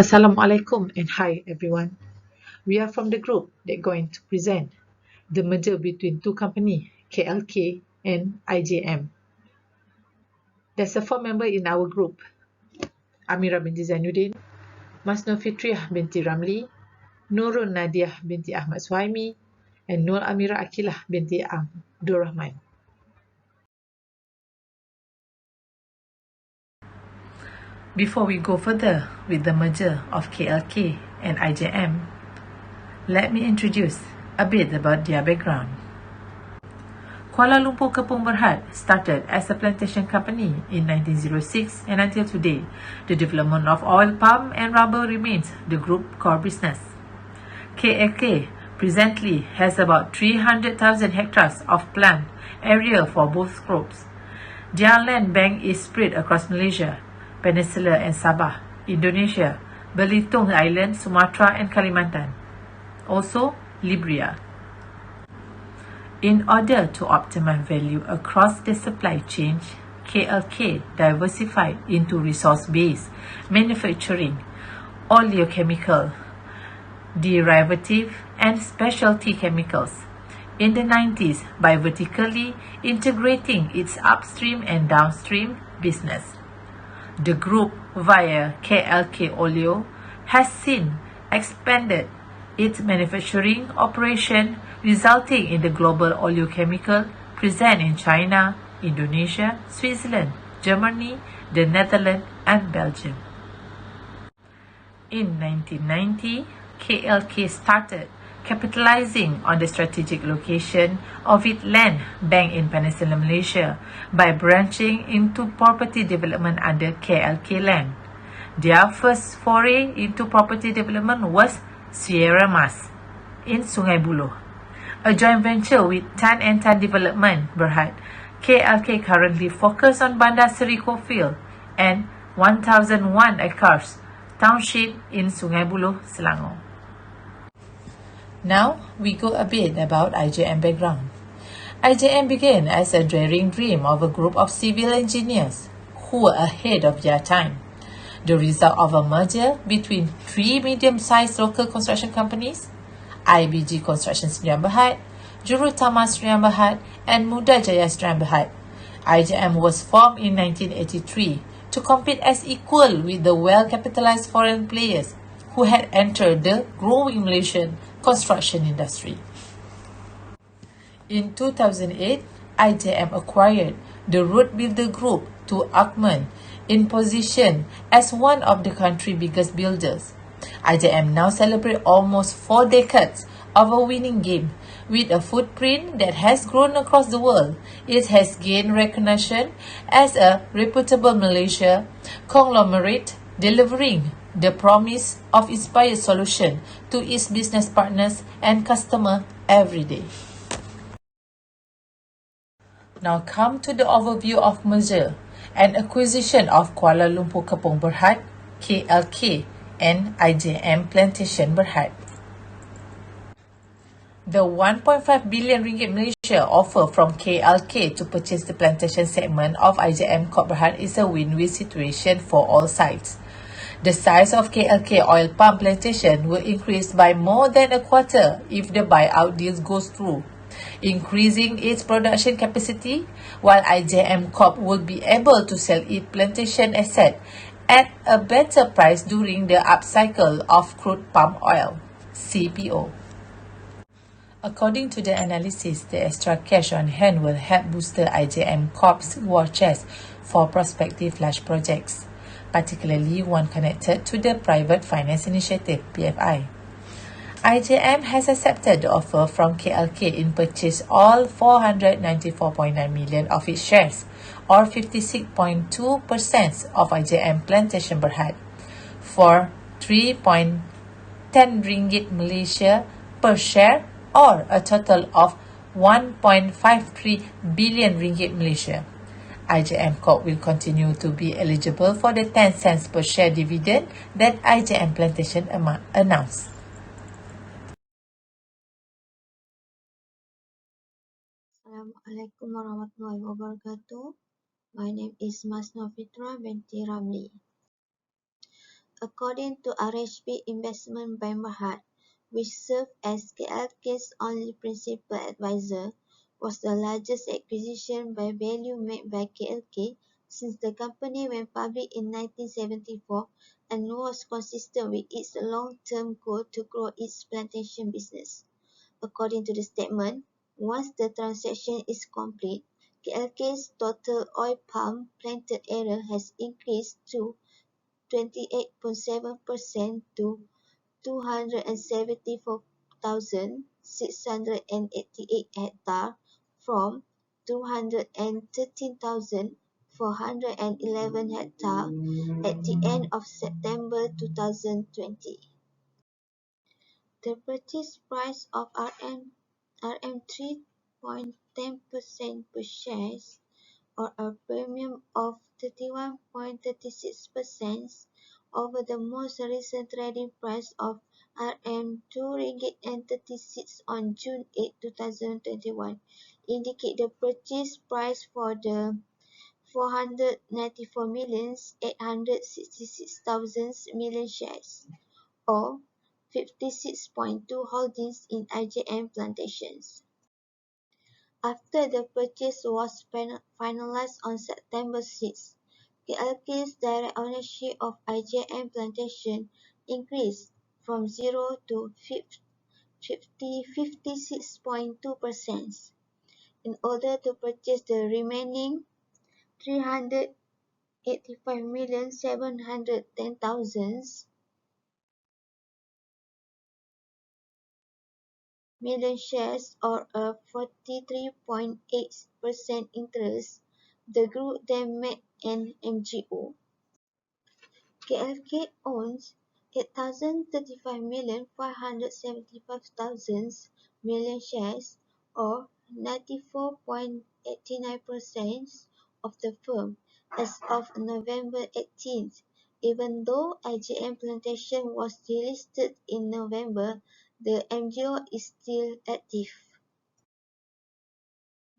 Assalamualaikum and hi everyone. We are from the group that going to present the merger between two companies, KLK and IJM. There's a four member in our group, Amira binti Zainuddin, Masno Fitriah binti Ramli, Nurul Nadiah binti Ahmad Suhaimi, and Nur Amira Akilah binti Abdul Rahman. Before we go further with the merger of KLK and IJM, let me introduce a bit about their background. Kuala Lumpur Kepong Berhad started as a plantation company in 1906, and until today, the development of oil palm and rubber remains the group core business. KLK presently has about 300,000 hectares of plant area for both groups. Their land bank is spread across Malaysia, Peninsula and Sabah, Indonesia, Belitung Island, Sumatra and Kalimantan. Also, Liberia. In order to optimize value across the supply chain, KLK diversified into resource-based manufacturing, oleochemical, derivative, and specialty chemicals in the 90s by vertically integrating its upstream and downstream business. The group, via KLK Oleo, has since expanded its manufacturing operation, resulting in the global oleochemical present in China, Indonesia, Switzerland, Germany, the Netherlands, and Belgium. In 1990, KLK started capitalizing on the strategic location of its land bank in Peninsula Malaysia by branching into property development under KLK Land. Their first foray into property development was Sierra Mas in Sungai Buloh, a joint venture with Tan and Tan Development Berhad. KLK currently focus on Bandar Seri Coalfield and 1,001 acres township in Sungai Buloh, Selangor. Now we go a bit about IJM background. IJM began as a daring dream of a group of civil engineers who were ahead of their time. The result of a merger between three medium-sized local construction companies, IBG Construction Sdn Bhd, Jurutama Sdn Bhd, and Muda Jaya Sdn Bhd. IJM was formed in 1983 to compete as equal with the well-capitalized foreign players who had entered the growing Malaysian construction industry. In 2008, IJM acquired the Road Builder Group to augment in position as one of the country's biggest builders. IJM now celebrates almost 4 decades of a winning game. With a footprint that has grown across the world, it has gained recognition as a reputable Malaysia conglomerate, delivering the promise of inspired solution to its business partners and customers every day. Now come to the overview of merger and acquisition of Kuala Lumpur Kepong Berhad, KLK, and IJM Plantation Berhad. The 1.5 billion ringgit Malaysia offer from KLK to purchase the plantation segment of IJM Corp Berhad is a win-win situation for all sides. The size of KLK oil palm plantation will increase by more than a quarter if the buyout deal goes through, increasing its production capacity, while IJM Corp will be able to sell its plantation asset at a better price during the upcycle of crude palm oil, CPO. According to the analysis, the extra cash on hand will help boost IJM Corp's war chest for prospective large projects, particularly one connected to the Private Finance Initiative (PFI). IJM has accepted the offer from KLK in purchase all 494.9 million of its shares, or 56.2% of IJM Plantation Berhad, for 3.10 ringgit Malaysia per share, or a total of 1.53 billion ringgit Malaysia. IJM Corp will continue to be eligible for the 10 cents per share dividend that IJM Plantation announced. Assalamualaikum warahmatullahi wabarakatuh. My name is Masno Fitra binti Ramli. According to RHB Investment by Berhad, which served as KLK's only principal advisor, was the largest acquisition by value made by KLK since the company went public in 1974 and was consistent with its long-term goal to grow its plantation business. According to the statement, once the transaction is complete, KLK's total oil palm planted area has increased to 28.7% to 274,688 hectares from 213,411 hectares at the end of September 2020. The purchase price of RM 3.10% per share, or a premium of 31.36% over the most recent trading price of RM 2.36 on June 8, 2021, indicate the purchase price for the 494,866,000 million shares, or 56.2 holdings in IJM Plantations. After the purchase was finalized on September 6, KLK's direct ownership of IJM Plantation increased from 0 to 56.2%. In order to purchase the remaining 385,710,000 million shares, or a 43.8% interest, the group then made an MGO. KLK owns 8,035,575,000 million shares, or 94.89% of the firm as of November 18th. Even though IJM Plantation was delisted in November, the MGO is still active.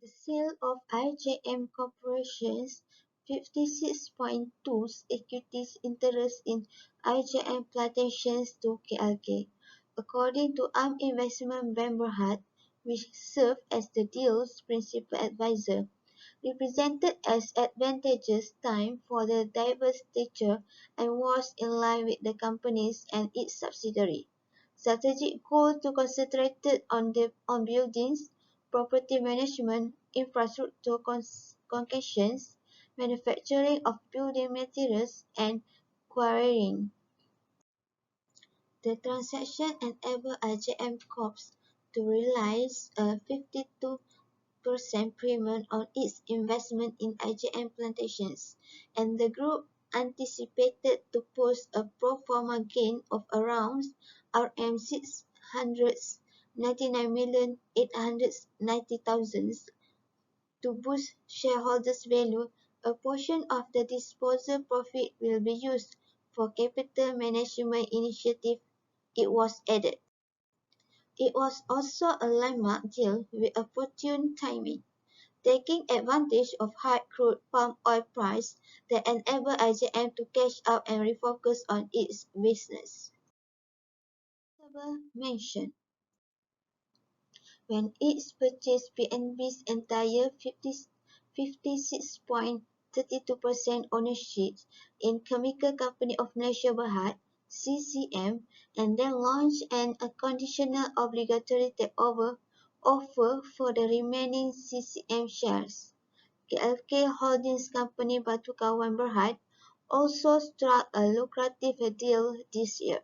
The sale of IJM Corporation's 56.2 equities interest in IJM Plantations to KLK, according to Investment by Berhad, which served as the deal's principal advisor, represented as advantageous time for the divestiture and was in line with the company's and its subsidiary strategic goal to concentrate on buildings, property management, infrastructure concessions, manufacturing of building materials, and quarrying. The transaction enabled IJM Corp to realize a 52% premium on its investment in IJM Plantations, and the group anticipated to post a pro forma gain of around RM 699,890,000. To boost shareholders' value, a portion of the disposal profit will be used for capital management initiative, it was added. It was also a landmark deal with opportune timing, taking advantage of high crude palm oil price that enabled IJM to cash out and refocus on its business. Mention when it purchased PNB's entire 56.32% ownership in Chemical Company of Malaysia Berhad (CCM), and then launched an unconditional obligatory takeover offer for the remaining CCM shares. KLK Holdings Company Batu Kawan Berhad also struck a lucrative deal this year.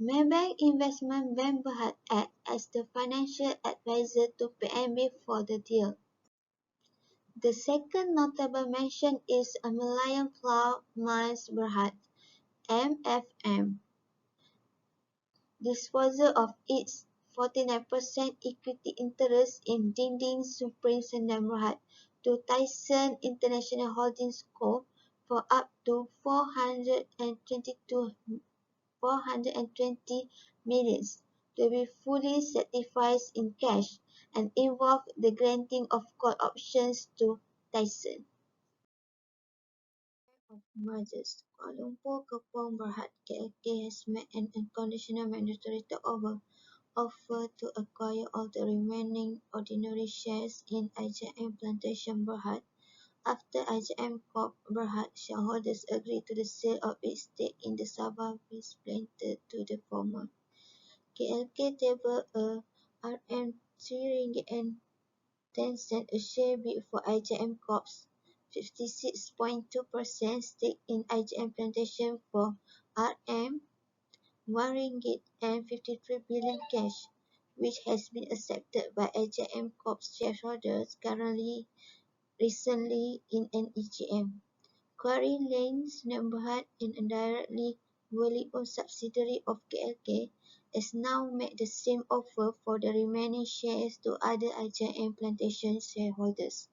Maybank Investment Bank Berhad acted as the financial advisor to PNB for the deal. The second notable mention is Malayan Plough Mines Berhad (MFM) disposal of its 49% equity interest in Dinding Supreme Sendang Berhad to Tyson International Holdings Co. for up to 420 million to be fully certified in cash and involve the granting of call options to Tyson. of mergers. Kuala Lumpur Kepong Berhad KLK has made an unconditional mandatory takeover offer to acquire all the remaining ordinary shares in IJM Plantation Berhad after IJM Corp Berhad shareholders agreed to the sale of its stake in the Sabah Beef Planter to the former. KLK tabled a RM3.10 a share bid for IJM Corp's 56.2% stake in IJM Plantation for RM1.53 billion cash, which has been accepted by IJM Corp shareholders recently in an EGM. Quarry Lanes Berhad, an indirectly wholly owned subsidiary of KLK, has now made the same offer for the remaining shares to other IJM Plantation shareholders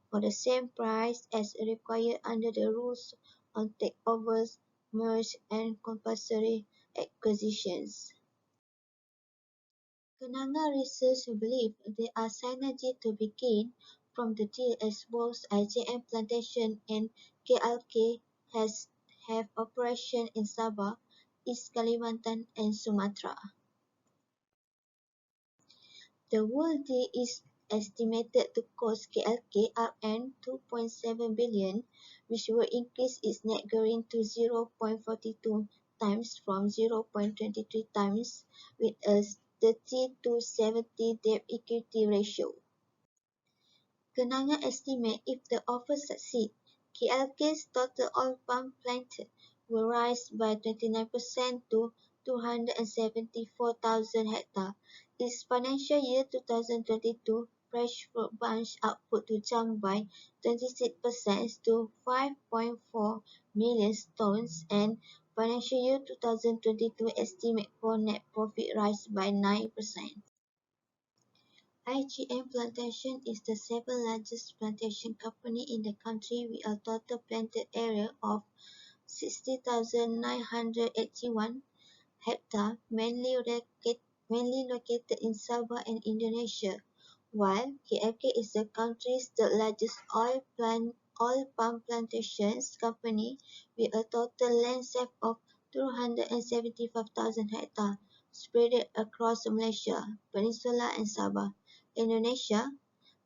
for the same price as required under the rules on takeovers, mergers and compulsory acquisitions. Kenanga Research believes there are synergies to be gained from the deal as both IJM Plantation and KLK have operations in Sabah, East Kalimantan and Sumatra. The whole deal is estimated to cost KLK RM2.7 billion, which will increase its net gearing to 0.42 times from 0.23 times with a 30-70 debt-equity ratio. Kenanga estimates if the offer succeeds, KLK's total oil palm planted will rise by 29% to 274,000 hectares. Its financial year 2022 fresh fruit bunch output to jump by 26% to 5.4 million tons and financial year 2022 estimate for net profit rise by 9%. IGM Plantation is the seventh largest plantation company in the country with a total planted area of 60,981 hectares, mainly located in Sabah and Indonesia, while KLK is the country's third largest oil palm plantations company with a total landscape of 275,000 hectares spread across Malaysia, Peninsula and Sabah, Indonesia,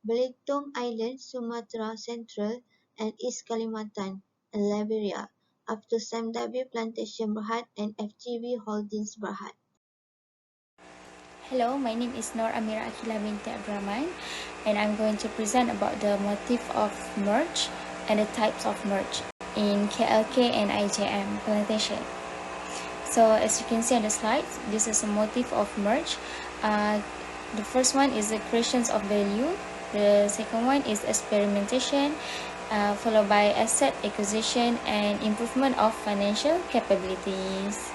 Belitung Island, Sumatra Central and East Kalimantan, and Liberia, after SMW Plantation Berhad and FGV Holdings Berhad. Hello, my name is Nor Amira Akila binti Abdurrahman, and I'm going to present about the motif of merge and the types of merge in KLK and IJM Plantation. So as you can see on the slides, this is a motif of merge. The first one is the creation of value. The second one is experimentation, followed by asset acquisition and improvement of financial capabilities.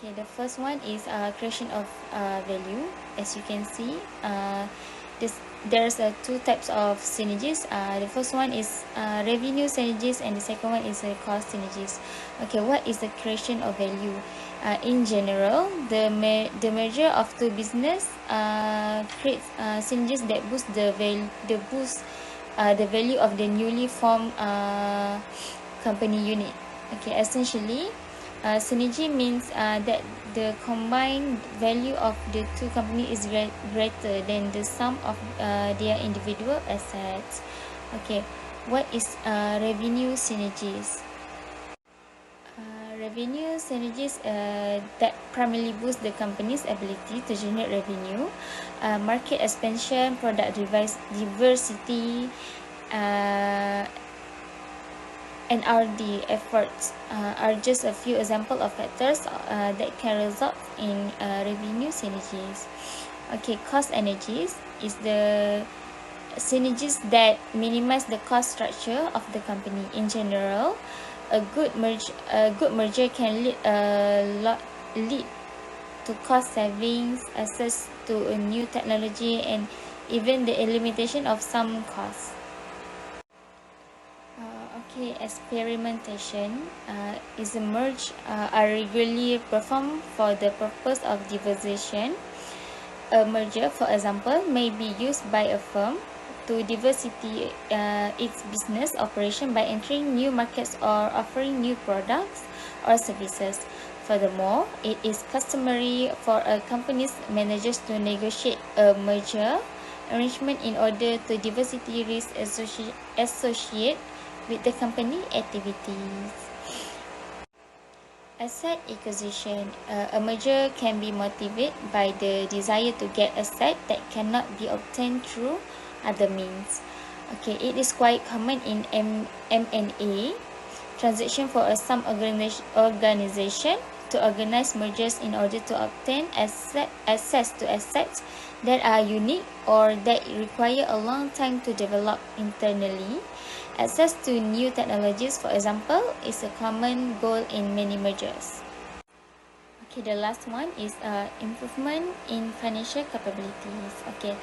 Okay, the first one is creation of value. As you can see, there's two types of synergies. The first one is revenue synergies and the second one is cost synergies. Okay, what is the creation of value? In general, the merger of two business creates synergies that boost the value of the newly formed company unit. Okay, essentially, synergy means that the combined value of the two companies is greater than the sum of their individual assets. Okay, what is revenue synergies? Revenue synergies that primarily boost the company's ability to generate revenue, market expansion, product diversity, and R&D efforts are just a few examples of factors that can result in revenue synergies. Okay, cost synergies is the synergies that minimize the cost structure of the company. In general, a good merger can lead to cost savings, access to a new technology, and even the elimination of some costs. Okay, experimentation is a merge are regularly performed for the purpose of diversification. A merger, for example, may be used by a firm to diversify its business operation by entering new markets or offering new products or services. Furthermore, it is customary for a company's managers to negotiate a merger arrangement in order to diversify risk associated with the company activities. Asset acquisition. A merger can be motivated by the desire to get asset that cannot be obtained through other means. Okay, it is quite common in M&A transaction for some organization to organize mergers in order to obtain access to assets that are unique or that require a long time to develop internally. Access to new technologies, for example, is a common goal in many mergers. Okay, the last one is improvement in financial capabilities. Okay,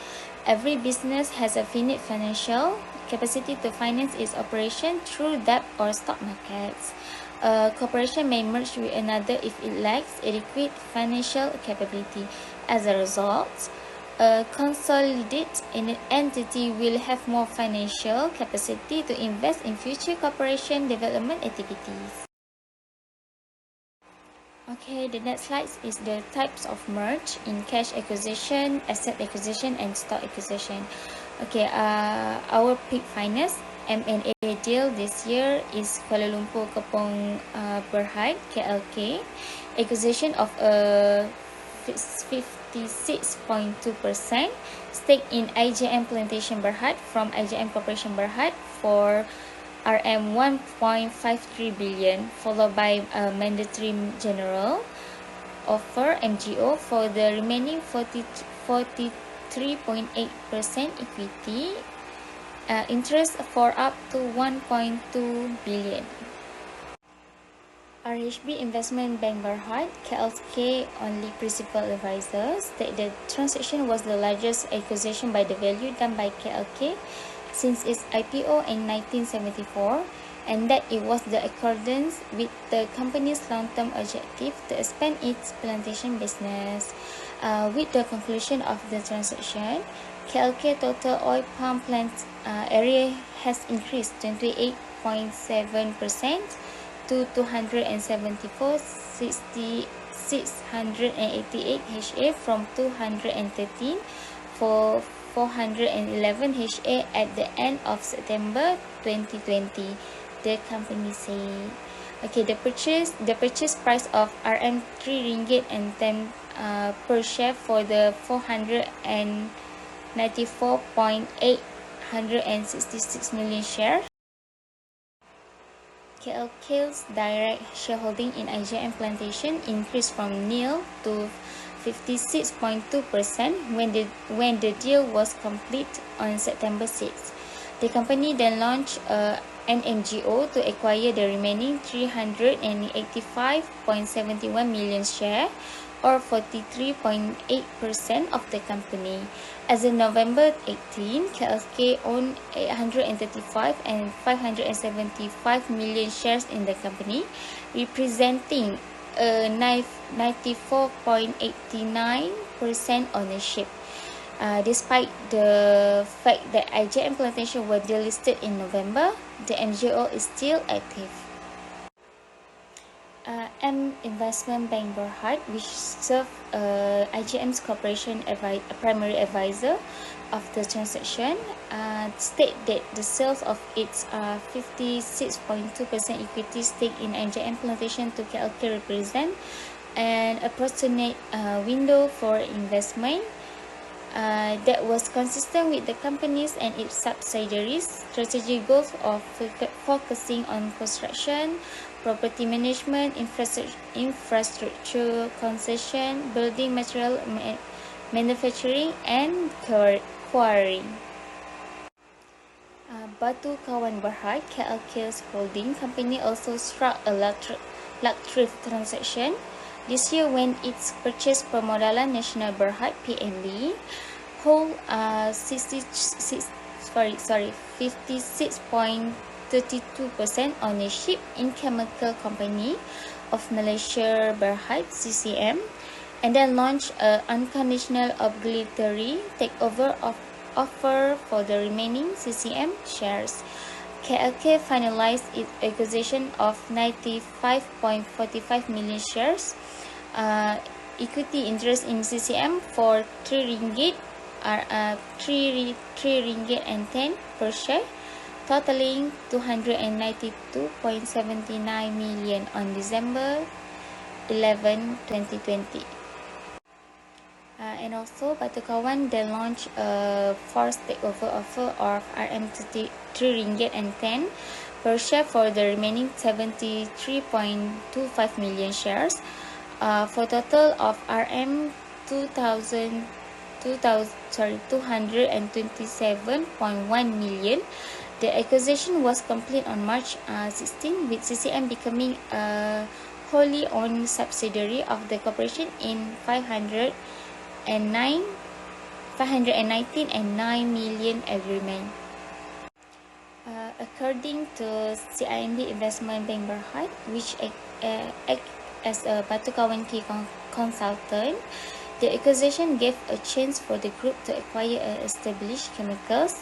every business has a finite financial capacity to finance its operation through debt or stock markets. A corporation may merge with another if it lacks adequate financial capability. As a result, a consolidated entity will have more financial capacity to invest in future corporation development activities. Okay, the next slide is the types of merge in cash acquisition, asset acquisition, and stock acquisition. Okay, our peak finance M&A deal this year is Kuala Lumpur Kepong Berhad KLK, acquisition of a 56.2% stake in IJM Plantation Berhad from IJM Corporation Berhad for RM 1.53 billion, followed by a mandatory general offer MGO for the remaining 43.8% equity interest for up to 1.2 billion. RHB Investment Bank Berhad, KLK only principal advisor, state the transaction was the largest acquisition by the value done by KLK since its IPO in 1974, and that it was the accordance with the company's long-term objective to expand its plantation business. With the conclusion of the transaction, KLK total oil palm plant area has increased 28.7% to 274,688 ha from 213 for 411 ha at the end of September 2020, the company said. Okay, the purchase price of RM 3 ringgit and 10 per share for the 494.866 million shares. KLK's direct shareholding in IJM Plantation increased from nil to 56.2% when the deal was complete on September 6. The company then launched an MGO to acquire the remaining 385.71 million shares, or 43.8% of the company. As of November 18, KLK owned 835 and 575 million shares in the company, representing a 94.89% ownership. Despite the fact that IJM Plantation were delisted in November, the MGO is still active. M Investment Bank Berhad, which served IJM's corporation primary advisor of the transaction, state that the sales of its 56.2% equity stake in IJM Plantation to KLK represent an approximate window for investment that was consistent with the company's and its subsidiaries' strategic goals of focusing on construction, property management, infrastructure concession, building material manufacturing, and quarrying. Batu Kawan Berhad, KLK's holding company, also struck a lucrative transaction this year when its purchased Permodalan Nasional Berhad (PNB) hold 56.32% ownership in Chemical Company of Malaysia Berhad (CCM), and then launched an unconditional obligatory takeover of offer for the remaining CCM shares. KLK finalized its acquisition of 95.45 million shares equity interest in CCM for 3 ringgit are 3 ringgit and 10 per share, totaling 292.79 million on December 11, 2020. And also, Batu Kawan then launched a forced takeover offer of RM3 ringgit and 10 per share for the remaining 73.25 million shares, for a total of RM 227.1 million. The acquisition was complete on March 16, with CCM becoming a wholly owned subsidiary of the corporation in 519.9 million agreement. According to CIMB Investment Bank Berhad, which act as a Batu Kawan key consultant, the acquisition gave a chance for the group to acquire an established chemicals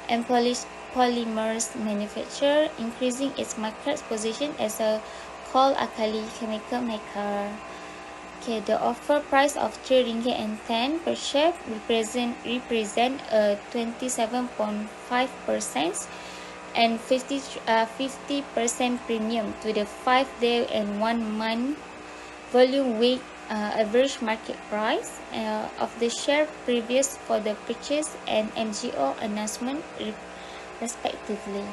and polymers manufacturer, increasing its market position as a coal-alkali chemical maker. Okay, the offer price of 3 ringgit and 10 per share represent a 27.5% and 50% premium to the 5-day and 1-month volume weight average market price of the share previous for the purchase and MGO announcement respectively.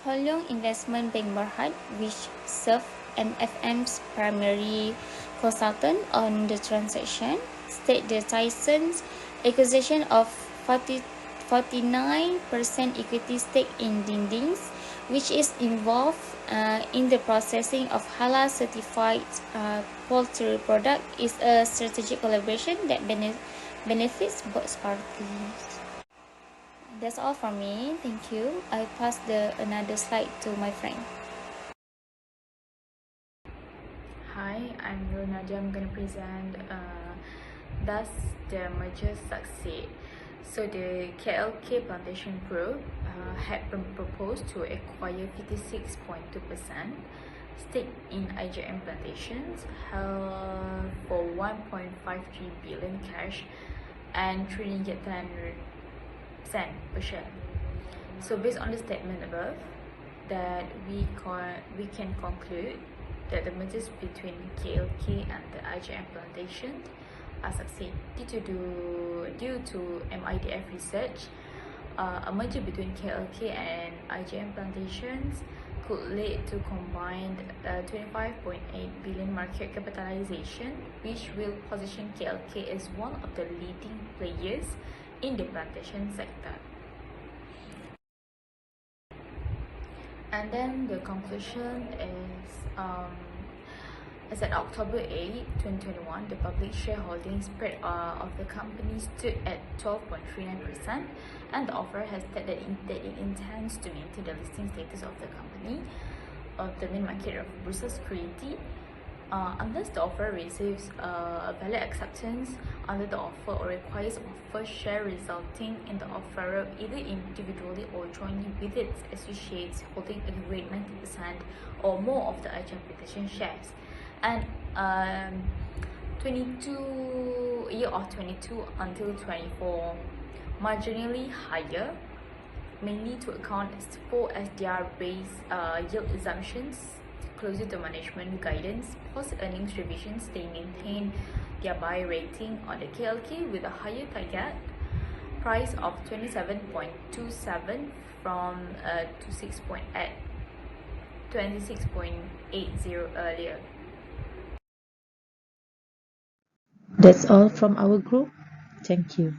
Whole Loan Investment Bank Berhad, which served MFM's primary consultant on the transaction, state the Tyson's acquisition of 49% equity stake in Dindings, which is involved in the processing of halal certified poultry product, is a strategic collaboration that benefits both parties. That's all from me. Thank you. I pass another slide to my friend. Hi, I'm Nadia. I'm going to present does the merger succeed. So the KLK Plantation Group had proposed to acquire 56.2% stake in IJM Plantations held for 1.53 billion cash and 3 ringgit 10 cent per share. So based on the statement above, that we can conclude that the mergers between KLK and the IJM Plantation are succeed due to MIDF research. A merger between KLK and IJM Plantations could lead to combined 25.8 billion market capitalization, which will position KLK as one of the leading players in the plantation sector. And then the conclusion is, as at October 8, 2021, the public shareholding spread of the company stood at 12.39%, and the offer has stated that it intends to maintain the listing status of the company of the main market of Bursa Security, unless the offer receives a valid acceptance under the offer or requires a first share resulting in the offeror either individually or jointly with its associates holding aggregate 90% or more of the IJM Plantation shares. And year of 22 until 24 marginally higher, mainly to account for SDR based yield assumptions closer to management guidance. Post earnings revisions, they maintain their buy rating on the KLK with a higher target price of 27.27 from 26.80 earlier. That's all from our group. Thank you.